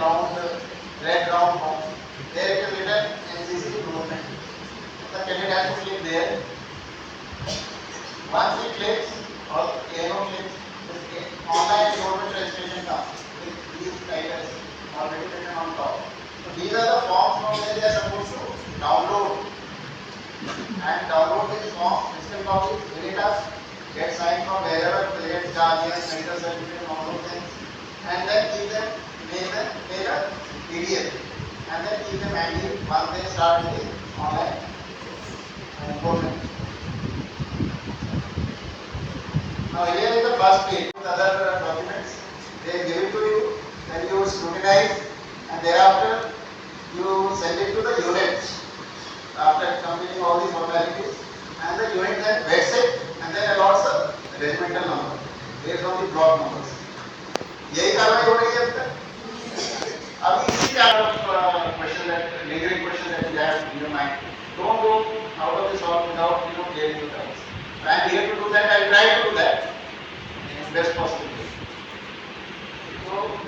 round, red round box. There it is written NCC enrollment. The candidate has to click there. Once he clicks or arrow clicks, this online enrollment registration comes with these titles already written on top. So these are the forms from where they are supposed to download and download these forms, physical copies, fill it up, get signed from wherever, clearance charges, medical certificate, and all those things, and then keep them, make a PDF, and then keep them handy once they start the online enrollment. Now here is the first page with other documents. They give it to you, then you scrutinize, and thereafter you send it to the unit after completing all these formalities, and the unit then vets it and then allots a regimental number based on the block numbers. यही कार्रवाई हो रही है अब तक. अब इसी kind of question that lingering question that you have in your mind, don't go out of this hall without clearing your doubts. I am here to do that. I will try to do that in best possible way. So,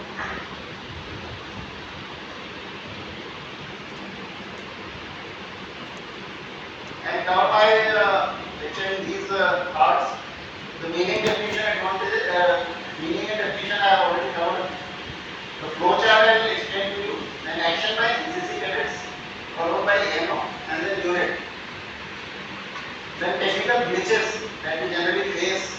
and cover my lecture in these parts. The meaning, definition, advantages, meaning and definition I have already covered. The flow chart I will explain to you. Then action by NCC cadets, followed by NO and then unit. Then technical glitches that we generally face